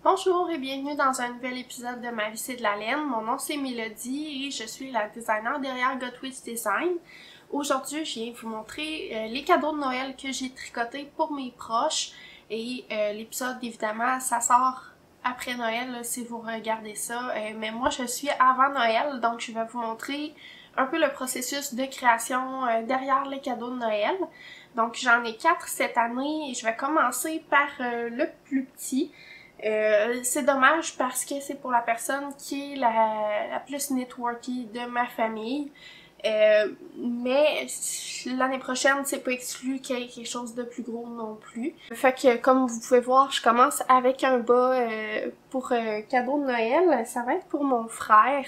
Bonjour et bienvenue dans un nouvel épisode de Ma vie c'est de la laine. Mon nom c'est Mélodie et je suis la designer derrière Gotwitch Design. Aujourd'hui, je viens vous montrer les cadeaux de Noël que j'ai tricotés pour mes proches et l'épisode évidemment ça sort après Noël là, si vous regardez ça. Mais moi je suis avant Noël, donc je vais vous montrer un peu le processus de création derrière les cadeaux de Noël. Donc j'en ai 4 cette année et je vais commencer par le plus petit. C'est dommage parce que c'est pour la personne qui est la plus networky de ma famille. Mais l'année prochaine, c'est pas exclu qu'il y ait quelque chose de plus gros non plus. Fait que comme vous pouvez voir, je commence avec un bas pour cadeau de Noël. Ça va être pour mon frère.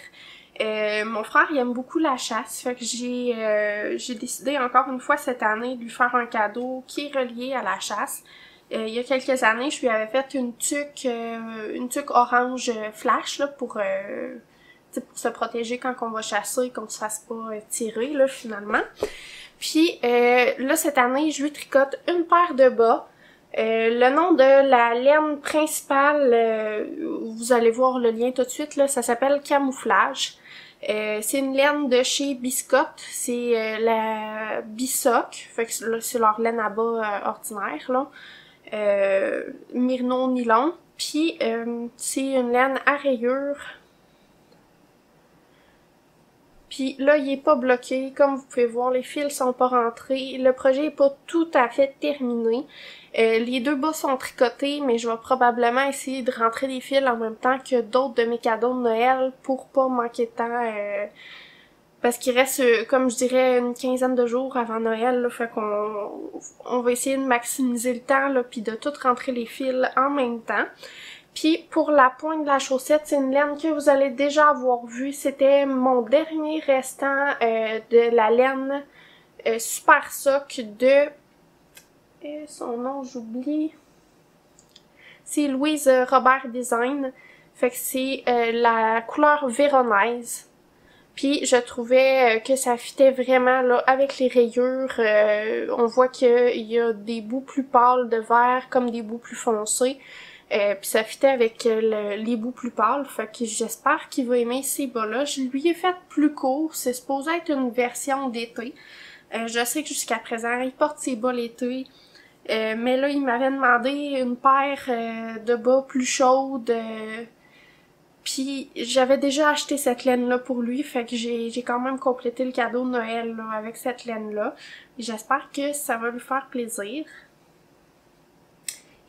Mon frère, il aime beaucoup la chasse, fait que j'ai décidé encore une fois cette année de lui faire un cadeau qui est relié à la chasse. Il y a quelques années, je lui avais fait une tuque orange flash là, pour se protéger quand on va chasser, qu'on se fasse pas tirer là finalement. Puis là cette année, je lui tricote une paire de bas. Le nom de la laine principale, vous allez voir le lien tout de suite, là, ça s'appelle Camouflage. C'est une laine de chez Biscotte, c'est la Bisoc, fait que c'est leur laine à bas ordinaire là. Myrno nylon, puis c'est une laine à rayures. Puis là, il est pas bloqué, comme vous pouvez voir, les fils sont pas rentrés. Le projet est pas tout à fait terminé. Les deux bas sont tricotés, mais je vais probablement essayer de rentrer les fils en même temps que d'autres de mes cadeaux de Noël pour pas manquer de temps. Parce qu'il reste, comme je dirais, une quinzaine de jours avant Noël, là, fait qu'on va essayer de maximiser le temps, là, puis de tout rentrer les fils en même temps. Puis pour la pointe de la chaussette, c'est une laine que vous allez déjà avoir vue. C'était mon dernier restant de la laine Super Sock de... son nom, j'oublie. C'est Louise Robert Design. Fait que c'est la couleur véronaise. Puis je trouvais que ça fitait vraiment là avec les rayures. On voit qu'il y a des bouts plus pâles de vert comme des bouts plus foncés. Puis ça fitait avec les bouts plus pâles. Fait que j'espère qu'il va aimer ces bas-là. Je lui ai fait plus court. C'est supposé être une version d'été. Je sais que jusqu'à présent, il porte ses bas l'été. Mais là, il m'avait demandé une paire de bas plus chaudes. Puis j'avais déjà acheté cette laine-là pour lui, fait que j'ai quand même complété le cadeau de Noël là, avec cette laine-là. J'espère que ça va lui faire plaisir.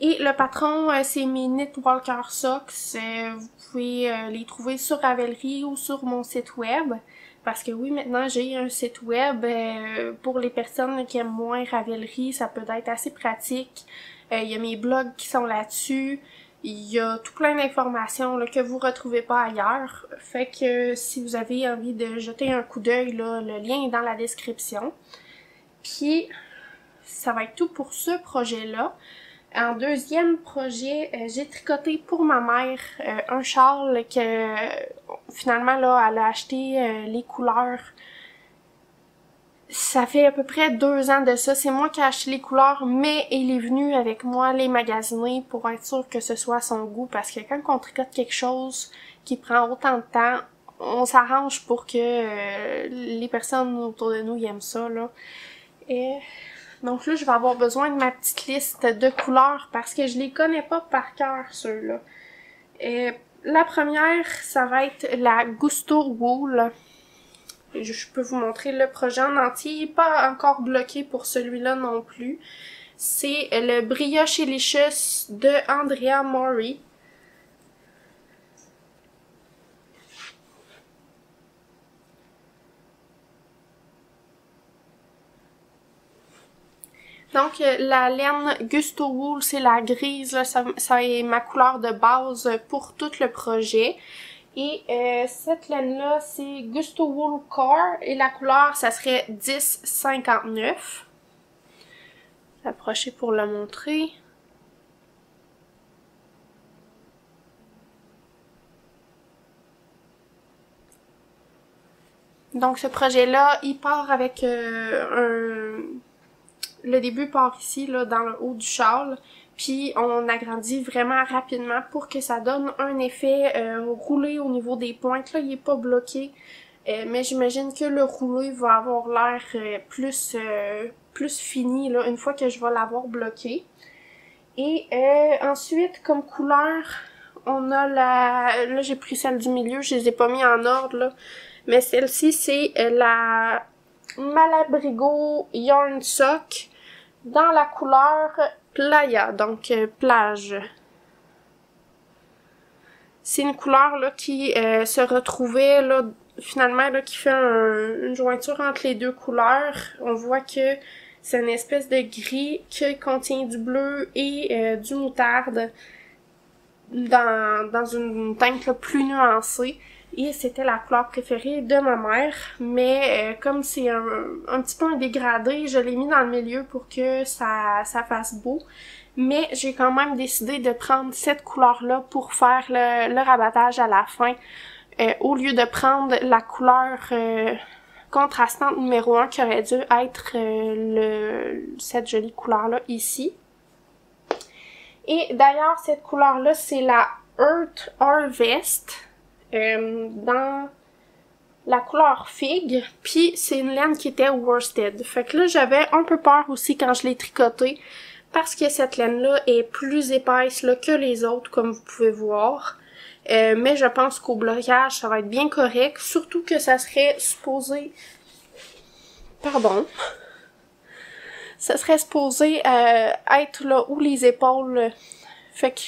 Et le patron, c'est mes Knit Walker Socks. Vous pouvez les trouver sur Ravelry ou sur mon site web. Parce que oui, maintenant j'ai un site web. Pour les personnes qui aiment moins Ravelry, ça peut être assez pratique. Il y a mes blogs qui sont là-dessus. Il y a tout plein d'informations que vous retrouvez pas ailleurs. Fait que si vous avez envie de jeter un coup d'œil, le lien est dans la description. Puis, ça va être tout pour ce projet-là. En deuxième projet, j'ai tricoté pour ma mère un châle que finalement là, elle a acheté les couleurs. Ça fait à peu près 2 ans de ça. C'est moi qui ai acheté les couleurs, mais il est venu avec moi les magasiner pour être sûr que ce soit à son goût. Parce que quand on tricote quelque chose qui prend autant de temps, on s'arrange pour que les personnes autour de nous aiment ça, là. Et donc là, je vais avoir besoin de ma petite liste de couleurs parce que je les connais pas par cœur, ceux-là. La première, ça va être la Gusto Wool. Je peux vous montrer le projet en entier. Il n'est pas encore bloqué pour celui-là non plus. C'est le Brioche Elicious de Andrea Mori. Donc, la laine Gusto Wool, c'est la grise. Là, ça est ma couleur de base pour tout le projet. Et cette laine-là, c'est Gusto Wool Core. Et la couleur, ça serait 1059. Approcher pour le montrer. Donc ce projet-là, il part avec le début part ici, là, dans le haut du châle. puis on agrandit vraiment rapidement pour que ça donne un effet roulé au niveau des pointes. Là, il est pas bloqué, mais j'imagine que le roulé va avoir l'air plus fini là, une fois que je vais l'avoir bloqué. Et ensuite, comme couleur, on a là j'ai pris celle du milieu, je les ai pas mis en ordre là, mais celle-ci c'est la Malabrigo Yarn Sock dans la couleur Playa, donc plage. C'est une couleur là qui se retrouvait là finalement là qui fait une jointure entre les deux couleurs. On voit que c'est une espèce de gris qui contient du bleu et du moutarde dans une teinte là, plus nuancée. Et c'était la couleur préférée de ma mère, mais comme c'est un petit peu un dégradé, je l'ai mis dans le milieu pour que ça fasse beau. Mais j'ai quand même décidé de prendre cette couleur-là pour faire le rabattage à la fin, au lieu de prendre la couleur contrastante numéro 1 qui aurait dû être cette jolie couleur-là ici. Et d'ailleurs, cette couleur-là, c'est la Earth Harvest. Dans la couleur figue, puis c'est une laine qui était worsted. Fait que là, j'avais un peu peur aussi quand je l'ai tricotée, parce que cette laine-là est plus épaisse là, que les autres, comme vous pouvez voir. Mais je pense qu'au blocage, ça va être bien correct, surtout que ça serait supposé... Pardon. Ça serait supposé être là où les épaules... Fait que...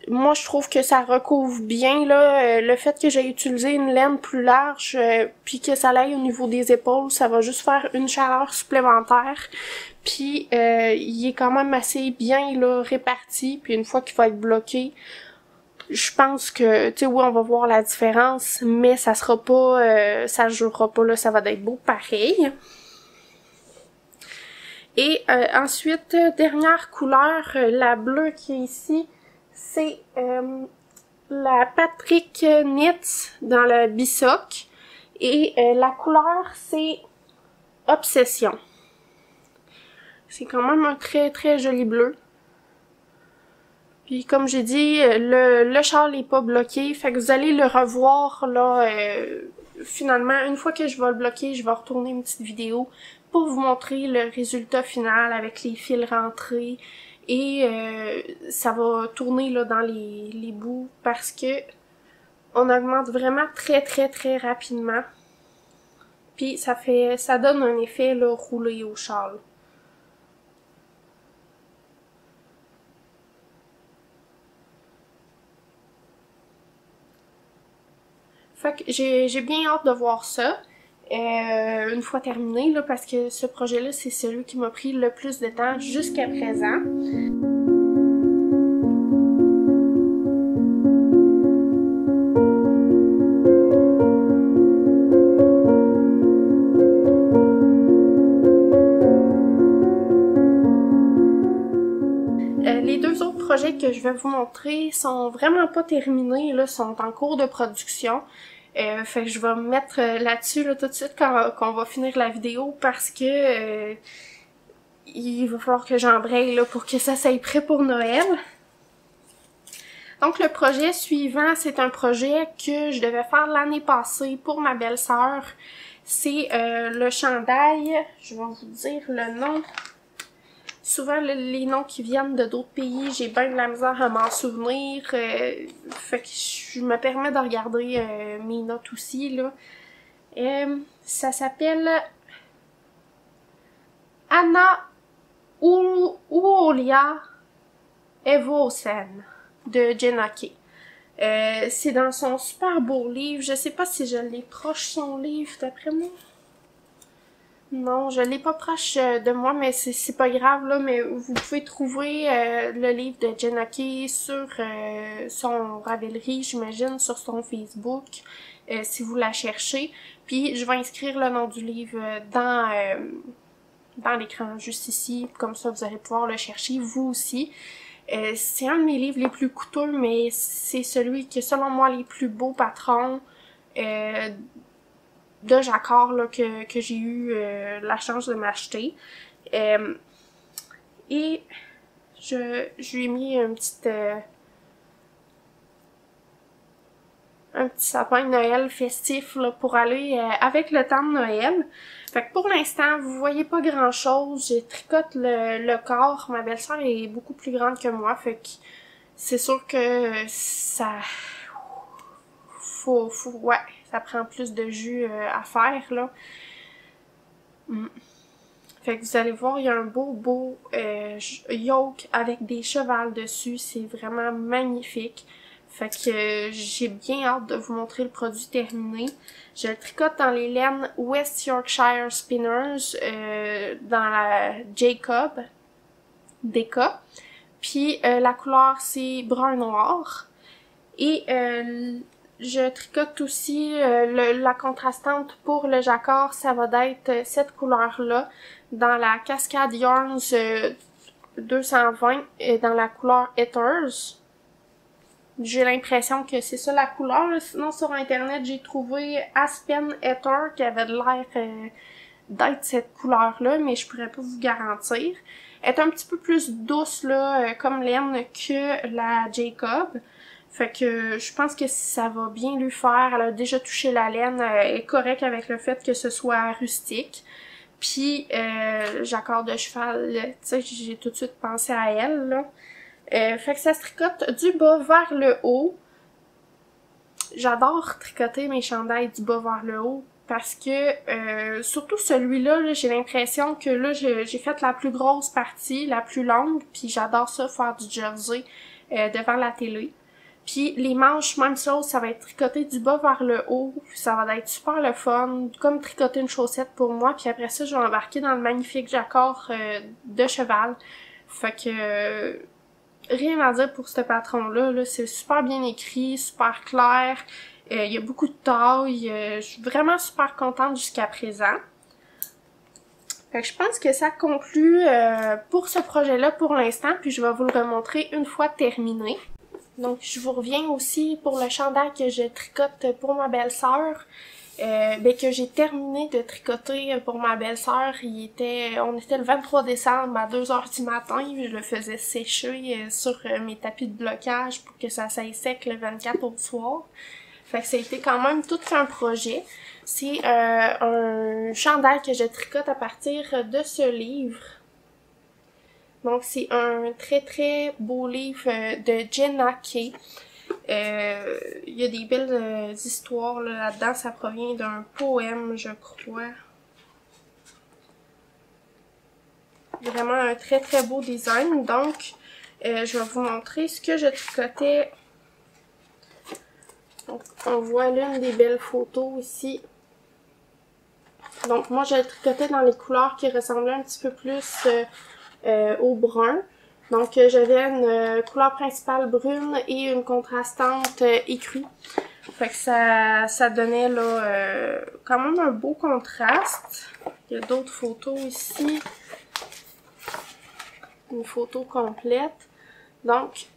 Moi, je trouve que ça recouvre bien, là, le fait que j'ai utilisé une laine plus large, puis que ça aille au niveau des épaules, ça va juste faire une chaleur supplémentaire. Puis, il est quand même assez bien, là, réparti, puis une fois qu'il va être bloqué, je pense que, tu sais, oui, on va voir la différence, mais ça sera pas, ça jouera pas, là, ça va être beau pareil. Et ensuite, dernière couleur, la bleue qui est ici, c'est la Patrick Knits dans le Bisoc. Et la couleur, c'est Obsession. C'est quand même un très très joli bleu. Puis comme j'ai dit, le châle n'est pas bloqué. Fait que vous allez le revoir là. Finalement, une fois que je vais le bloquer, je vais retourner une petite vidéo pour vous montrer le résultat final avec les fils rentrés. Et ça va tourner là dans les bouts parce que on augmente vraiment très très très rapidement. Puis ça donne un effet là roulé au châle. Fait que j'ai bien hâte de voir ça. Une fois terminé là, parce que ce projet-là, c'est celui qui m'a pris le plus de temps jusqu'à présent. Les deux autres projets que je vais vous montrer sont vraiment pas terminés, là, sont en cours de production. Fait que je vais me mettre là-dessus là, tout de suite quand on va finir la vidéo parce que il va falloir que j'embraye là pour que ça soit prêt pour Noël. Donc le projet suivant, c'est un projet que je devais faire l'année passée pour ma belle-sœur. C'est le chandail, je vais vous dire le nom. Souvent, les noms qui viennent de d'autres pays, j'ai bien de la misère à m'en souvenir. Fait que je me permets de regarder mes notes aussi, là. Ça s'appelle Anna Uolia Evosen de Jenna Kay. C'est dans son super beau livre. Je sais pas si je l'ai proche son livre, d'après moi. Non, je l'ai pas proche de moi, mais c'est pas grave, là, mais vous pouvez trouver le livre de Jenna Kay sur son Ravelry, j'imagine, sur son Facebook, si vous la cherchez. Puis, je vais inscrire le nom du livre dans l'écran, juste ici, comme ça vous allez pouvoir le chercher, vous aussi. C'est un de mes livres les plus coûteux, mais c'est celui qui est, selon moi, les plus beaux patrons de Jacquard là, que j'ai eu la chance de m'acheter. Et je lui ai mis un petit sapin de Noël festif là, pour aller avec le temps de Noël. Fait que pour l'instant, vous voyez pas grand chose. Je tricote le corps. Ma belle-sœur est beaucoup plus grande que moi. Fait que c'est sûr que ça... ouais, ça prend plus de jus à faire, là. Fait que vous allez voir, il y a un beau yoke avec des chevals dessus. C'est vraiment magnifique. Fait que j'ai bien hâte de vous montrer le produit terminé. Je le tricote dans les laines West Yorkshire Spinners dans la Jacob DK. Puis la couleur c'est brun noir. Et je tricote aussi la contrastante pour le jacquard, ça va être cette couleur-là dans la Cascade Yarns 220 dans la couleur Ethers. J'ai l'impression que c'est ça la couleur. Sinon, sur Internet, j'ai trouvé Aspen Ether qui avait l'air d'être cette couleur-là, mais je pourrais pas vous garantir. Elle est un petit peu plus douce, là, comme laine que la Jacob. Fait que je pense que ça va bien lui faire. Elle a déjà touché la laine. Elle est correcte avec le fait que ce soit rustique. Puis, jacquard de cheval, tu sais, j'ai tout de suite pensé à elle, là. Fait que ça se tricote du bas vers le haut. J'adore tricoter mes chandails du bas vers le haut parce que, surtout celui-là, -là, j'ai l'impression que là, j'ai fait la plus grosse partie, la plus longue, puis j'adore ça, faire du jersey devant la télé. Puis les manches, même chose, ça va être tricoté du bas vers le haut, ça va être super le fun, comme tricoter une chaussette pour moi, puis après ça, je vais embarquer dans le magnifique jacquard de cheval. Fait que... rien à dire pour ce patron-là, -là, c'est super bien écrit, super clair, il y a beaucoup de taille, je suis vraiment super contente jusqu'à présent. Fait que je pense que ça conclut pour ce projet-là pour l'instant, puis je vais vous le remontrer une fois terminé. Donc je vous reviens aussi pour le chandail que je tricote pour ma belle-sœur. Que j'ai terminé de tricoter pour ma belle-sœur. On était le 23 décembre à 2h du matin. Je le faisais sécher sur mes tapis de blocage pour que ça s'aille sec le 24 au soir. Fait que ça a été quand même tout un projet. C'est un chandail que je tricote à partir de ce livre. Donc c'est un très beau livre de Jenna Kay. Il y a des belles histoires là-dedans, ça provient d'un poème, je crois. Vraiment un très beau design. Donc, je vais vous montrer ce que je tricotais. Donc, on voit l'une des belles photos ici. Donc, moi, je le tricotais dans les couleurs qui ressemblaient un petit peu plus au brun. Donc, j'avais une couleur principale brune et une contrastante écrue. Fait que ça donnait là quand même un beau contraste. Il y a d'autres photos ici. Une photo complète. Donc,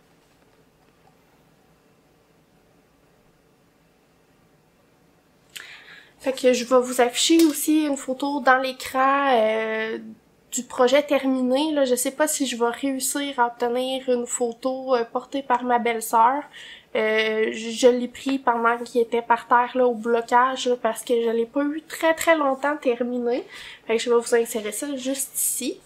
fait que je vais vous afficher aussi une photo dans l'écran du projet terminé. Là, je sais pas si je vais réussir à obtenir une photo portée par ma belle-sœur. Je l'ai pris pendant qu'il était par terre là, au blocage là, parce que je l'ai pas eu très longtemps terminé. Fait que je vais vous insérer ça juste ici.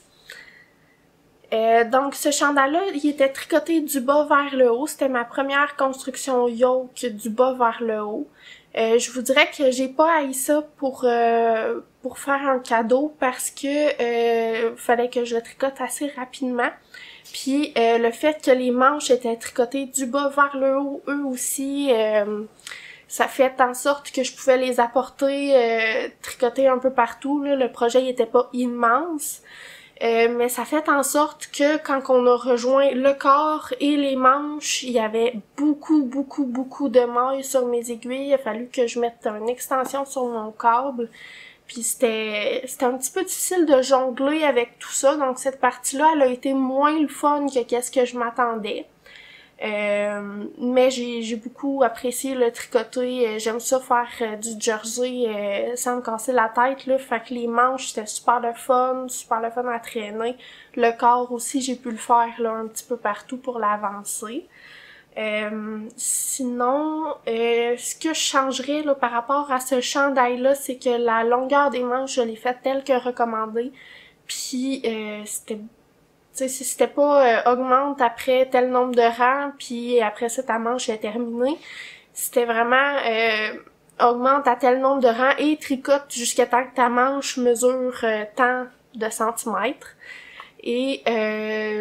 Donc ce chandail-là, il était tricoté du bas vers le haut. C'était ma première construction yoke du bas vers le haut. Je vous dirais que j'ai pas haï ça pour faire un cadeau parce que fallait que je le tricote assez rapidement. Puis le fait que les manches étaient tricotées du bas vers le haut, eux aussi, ça fait en sorte que je pouvais les apporter tricoter un peu partout. Là. Le projet il était pas immense. Mais ça fait en sorte que quand on a rejoint le corps et les manches, il y avait beaucoup de mailles sur mes aiguilles. Il a fallu que je mette une extension sur mon câble. Puis c'était un petit peu difficile de jongler avec tout ça. Donc cette partie-là, elle a été moins le fun que qu'est-ce que je m'attendais. Mais j'ai beaucoup apprécié le tricoter. J'aime ça faire du jersey sans me casser la tête, là. Fait que les manches, c'était super le fun à traîner. Le corps aussi, j'ai pu le faire là un petit peu partout pour l'avancer. Sinon, ce que je changerais là, par rapport à ce chandail-là, c'est que la longueur des manches, je l'ai faite telle que recommandée. Puis c'était, tu sais, si c'était pas augmente après tel nombre de rangs, puis après ça ta manche est terminée. C'était vraiment augmente à tel nombre de rangs et tricote jusqu'à temps que ta manche mesure tant de centimètres. Et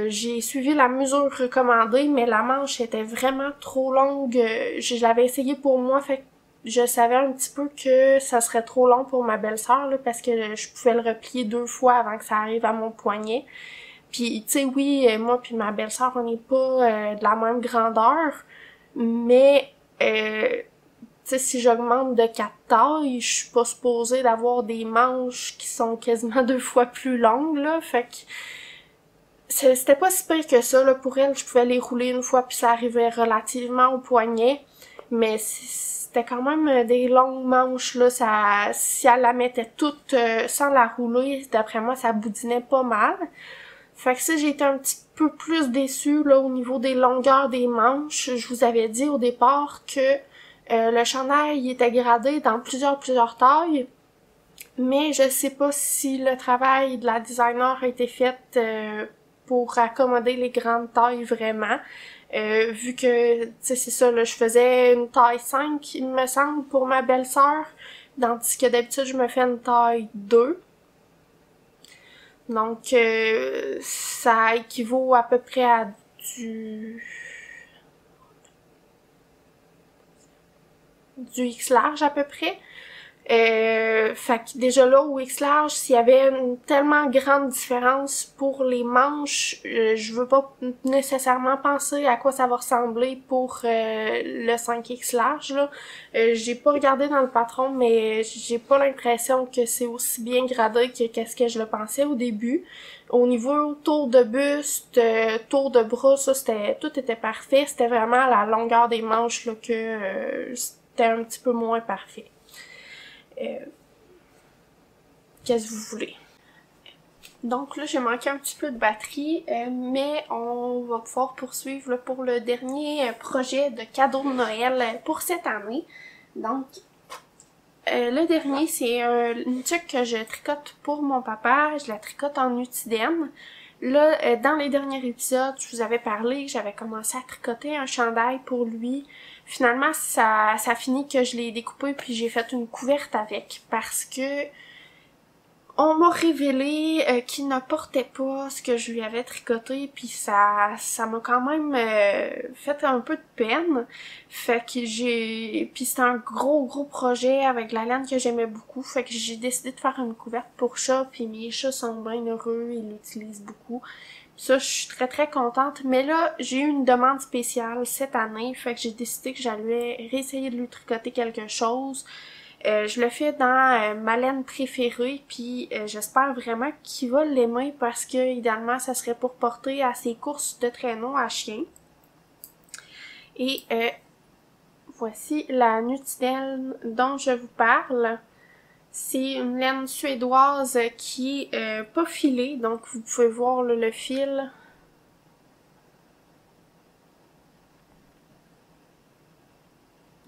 j'ai suivi la mesure recommandée, mais la manche était vraiment trop longue. Je l'avais essayé pour moi, fait que je savais un petit peu que ça serait trop long pour ma belle-sœur, là, parce que je pouvais le replier 2 fois avant que ça arrive à mon poignet. Puis, tu sais, oui, moi puis ma belle-sœur, on n'est pas de la même grandeur, mais tu sais, si j'augmente de 4 tailles, je suis pas supposée d'avoir des manches qui sont quasiment 2 fois plus longues, là, fait que c'était pas si pire que ça, là, pour elle, je pouvais les rouler une fois puis ça arrivait relativement au poignet, mais c'était quand même des longues manches, là, ça, si elle la mettait toute sans la rouler, d'après moi, ça boudinait pas mal. Fait que ça, j'ai été un petit peu plus déçue, là, au niveau des longueurs des manches. Je vous avais dit au départ que le chandail était gradé dans plusieurs tailles, mais je sais pas si le travail de la designer a été fait pour accommoder les grandes tailles vraiment. Vu que, tu sais, c'est ça, là, je faisais une taille 5, il me semble, pour ma belle-sœur, tandis que d'habitude, je me fais une taille 2. Donc, ça équivaut à peu près à du X large à peu près. Fait que déjà là, au X large, s'il y avait une tellement grande différence pour les manches, je veux pas nécessairement penser à quoi ça va ressembler pour le 5X large, là. J'ai pas regardé dans le patron, mais j'ai pas l'impression que c'est aussi bien gradé que qu'est-ce que je le pensais au début. Au niveau tour de buste, tour de bras, ça, tout était parfait. C'était vraiment la longueur des manches, là, que c'était un petit peu moins parfait. Qu'est-ce que vous voulez? Donc là, j'ai manqué un petit peu de batterie, mais on va pouvoir poursuivre là, pour le dernier projet de cadeau de Noël pour cette année. Donc, le dernier, c'est une tuque que je tricote pour mon papa. Je la tricote en Utidène. Là, dans les derniers épisodes, je vous avais parlé que j'avais commencé à tricoter un chandail pour lui. Finalement, ça finit que je l'ai découpé puis j'ai fait une couverte avec parce que on m'a révélé qu'il ne portait pas ce que je lui avais tricoté, puis ça m'a quand même fait un peu de peine. Fait que puis c'était un gros projet avec la laine que j'aimais beaucoup, fait que j'ai décidé de faire une couverte pour chat, puis mes chats sont bien heureux, ils l'utilisent beaucoup. Ça, je suis très contente, mais là, j'ai eu une demande spéciale cette année, fait que j'ai décidé que j'allais réessayer de lui tricoter quelque chose. Je le fais dans ma laine préférée, puis j'espère vraiment qu'il va l'aimer parce que idéalement ça serait pour porter à ses courses de traîneau à chien. Et voici la Nutidène dont je vous parle. C'est une laine suédoise qui est pas filée, donc vous pouvez voir là, le fil.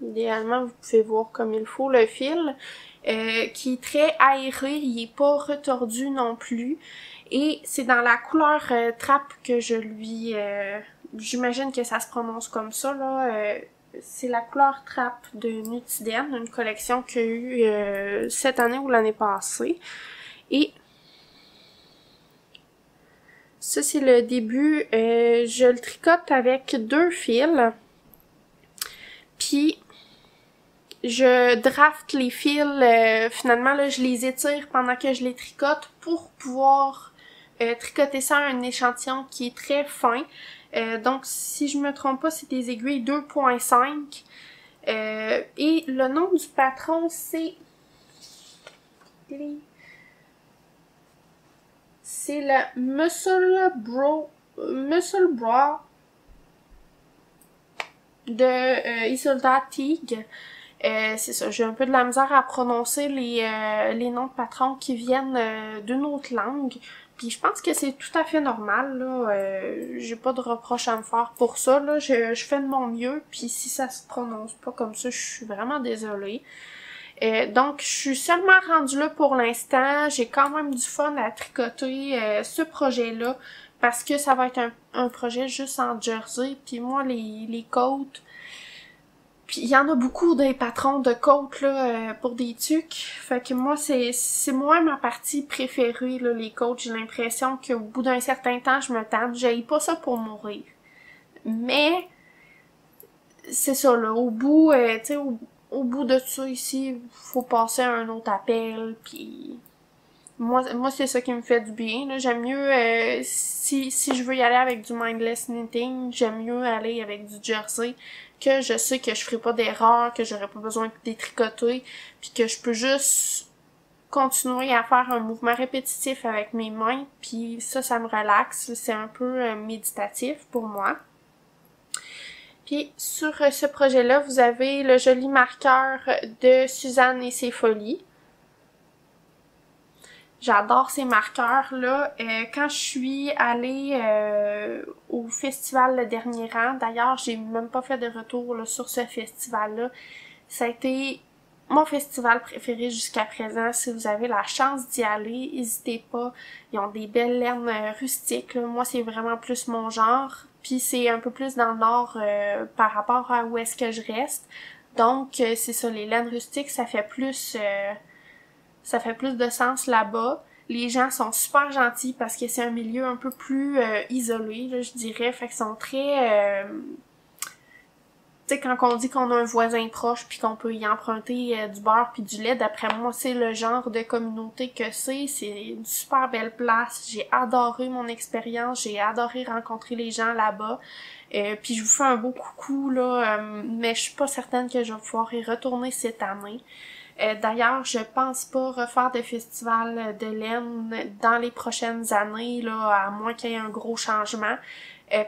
Idéalement, vous pouvez voir comme il faut le fil, qui est très aéré, il est pas retordu non plus. Et c'est dans la couleur trappe que je lui... j'imagine que ça se prononce comme ça, là. C'est la couleur trappe de Nutidène, une collection qu'il y a eu cette année ou l'année passée. Et ça, c'est le début. Je le tricote avec 2 fils. Puis je draft les fils, finalement là je les étire pendant que je les tricote pour pouvoir tricoter ça à un échantillon qui est très fin. Donc si je me trompe pas, c'est des aiguilles 2.5. Et le nom du patron c'est le Muscle Bra de Isolda Teague. C'est ça, j'ai un peu de la misère à prononcer les noms de patrons qui viennent d'une autre langue. Puis je pense que c'est tout à fait normal, là. J'ai pas de reproche à me faire pour ça, là. Je fais de mon mieux, puis si ça se prononce pas comme ça, je suis vraiment désolée. Donc, je suis seulement rendue là pour l'instant. J'ai quand même du fun à tricoter ce projet-là, parce que ça va être un projet juste en jersey. Puis moi, les côtes... Puis il y en a beaucoup des patrons de côtes là pour des tucs. Fait que moi, c'est moins ma partie préférée, là, les côtes. J'ai l'impression qu'au bout d'un certain temps, je me tanne. J'haïs pas ça pour mourir. Mais c'est ça, là. Au bout, tu sais, au bout de ça ici, faut passer à un autre appel, puis moi c'est ça qui me fait du bien, là. J'aime mieux, si je veux y aller avec du mindless knitting, j'aime mieux aller avec du jersey, que je sais que je ferai pas d'erreur, que j'aurai pas besoin de détricoter, puis que je peux juste continuer à faire un mouvement répétitif avec mes mains, puis ça me relaxe, c'est un peu méditatif pour moi. Puis sur ce projet-là, vous avez le joli marqueur de Suzanne et ses folies. J'adore ces marqueurs-là. Quand je suis allée au festival Le Dernier Rang, d'ailleurs, j'ai même pas fait de retour là, sur ce festival-là. Ça a été mon festival préféré jusqu'à présent. Si vous avez la chance d'y aller, n'hésitez pas. Ils ont des belles laines rustiques, là. Moi, c'est vraiment plus mon genre. Puis c'est un peu plus dans le nord par rapport à où est-ce que je reste. Donc, c'est ça, les laines rustiques, ça fait plus de sens là-bas. Les gens sont super gentils parce que c'est un milieu un peu plus isolé, là, je dirais. Fait qu'ils sont très... tu sais, quand on dit qu'on a un voisin proche puis qu'on peut y emprunter du beurre puis du lait, d'après moi, c'est le genre de communauté que c'est. C'est une super belle place. J'ai adoré mon expérience. J'ai adoré rencontrer les gens là-bas. Puis je vous fais un beau coucou, là. Mais je suis pas certaine que je vais pouvoir y retourner cette année. D'ailleurs, je pense pas refaire de festival de laine dans les prochaines années, là, à moins qu'il y ait un gros changement.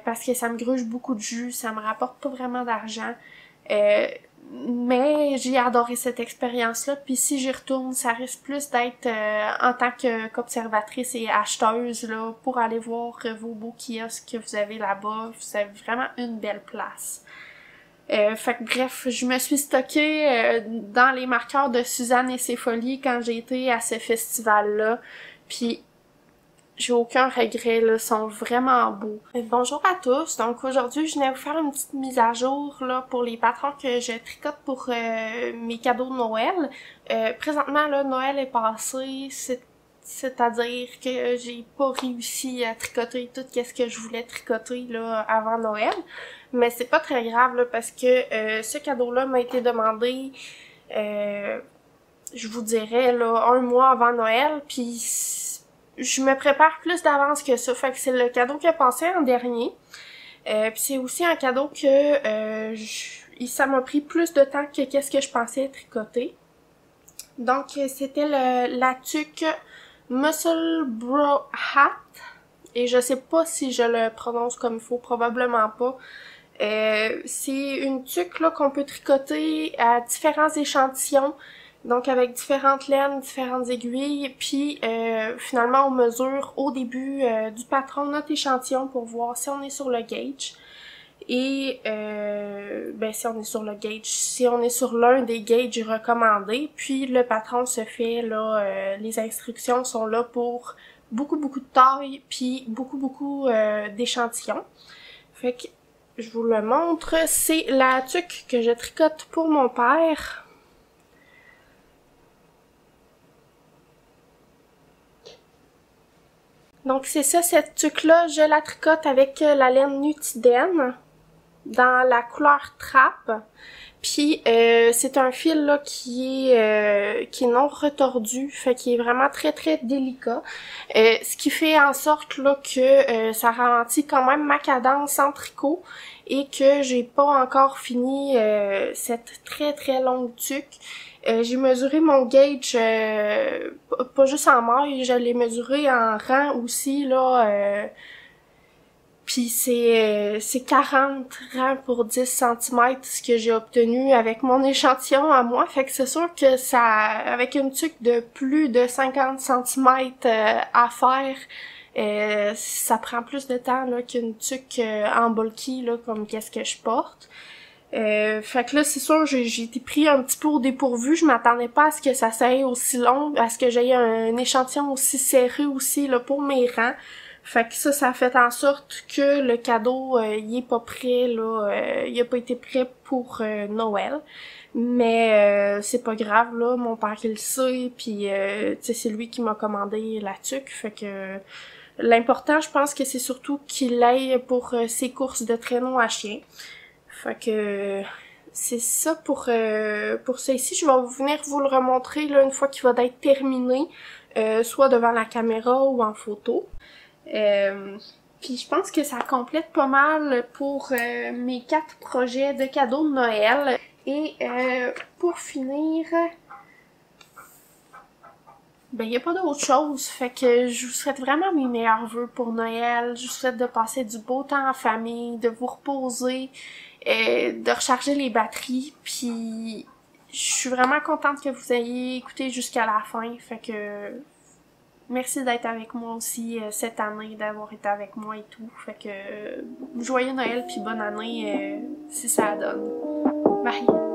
Parce que ça me gruge beaucoup de jus, ça me rapporte pas vraiment d'argent. Mais j'ai adoré cette expérience-là, puis si j'y retourne, ça risque plus d'être en tant qu'observatrice et acheteuse, là, pour aller voir vos beaux kiosques que vous avez là-bas. Vous avez vraiment une belle place. Fait que bref, je me suis stockée dans les marqueurs de Suzanne et ses folies quand j'ai été à ce festival-là, puis j'ai aucun regret, là, ils sont vraiment beaux. Bonjour à tous, donc aujourd'hui je venais vous faire une petite mise à jour là pour les patrons que je tricote pour mes cadeaux de Noël. Présentement là, Noël est passé, c'est-à-dire que j'ai pas réussi à tricoter tout ce que je voulais tricoter là avant Noël, mais c'est pas très grave là parce que ce cadeau-là m'a été demandé je vous dirais là 1 mois avant Noël, puis je me prépare plus d'avance que ça, fait que c'est le cadeau qui a passé en dernier. Puis c'est aussi un cadeau que ça m'a pris plus de temps que qu'est-ce que je pensais tricoter. Donc c'était la tuque Muscle Bro Hat, et je sais pas si je le prononce comme il faut, probablement pas. C'est une tuque là qu'on peut tricoter à différents échantillons. Donc avec différentes laines, différentes aiguilles, puis finalement on mesure au début du patron notre échantillon pour voir si on est sur le gauge. Et si on est sur le gauge, si on est sur l'un des gauges recommandés, puis le patron se fait là, les instructions sont là pour beaucoup de taille, puis beaucoup d'échantillons. Fait que je vous le montre, c'est la tuque que je tricote pour mon père. Donc c'est ça, cette tuque-là, je la tricote avec la laine Nutiden dans la couleur Trappe. Puis c'est un fil là qui est non retordu, fait qu'il est vraiment très délicat. Ce qui fait en sorte là que ça ralentit quand même ma cadence en tricot et que j'ai pas encore fini cette très longue tuque. J'ai mesuré mon gauge pas juste en maille, je l'ai mesuré en rang aussi là. Puis c'est 40 rangs pour 10 cm ce que j'ai obtenu avec mon échantillon à moi. Fait que c'est sûr que ça, avec une tuque de plus de 50 cm à faire, ça prend plus de temps là qu'une tuque en bulky là, comme qu'est-ce que je porte. Fait que là, c'est sûr, j'ai été pris un petit peu au dépourvu. Je m'attendais pas à ce que ça soit aussi long, à ce que j'aie un échantillon aussi serré aussi là pour mes rangs. Fait que ça fait en sorte que le cadeau, il est pas prêt, là, il a pas été prêt pour Noël. Mais c'est pas grave, là, mon père il le sait, puis tu sais, c'est lui qui m'a commandé la tuque, fait que l'important, je pense que c'est surtout qu'il aille pour ses courses de traîneau à chien. Fait que c'est ça pour ça ici. Je vais venir vous le remontrer là une fois qu'il va être terminé, soit devant la caméra ou en photo. Puis je pense que ça complète pas mal pour mes 4 projets de cadeaux de Noël. Et pour finir, ben il y a pas d'autre chose. Fait que je vous souhaite vraiment mes meilleurs vœux pour Noël. Je vous souhaite de passer du beau temps en famille, de vous reposer, de recharger les batteries. Puis je suis vraiment contente que vous ayez écouté jusqu'à la fin. Fait que merci d'être avec moi aussi cette année, d'avoir été avec moi et tout. Fait que joyeux Noël puis bonne année si ça donne. Bye!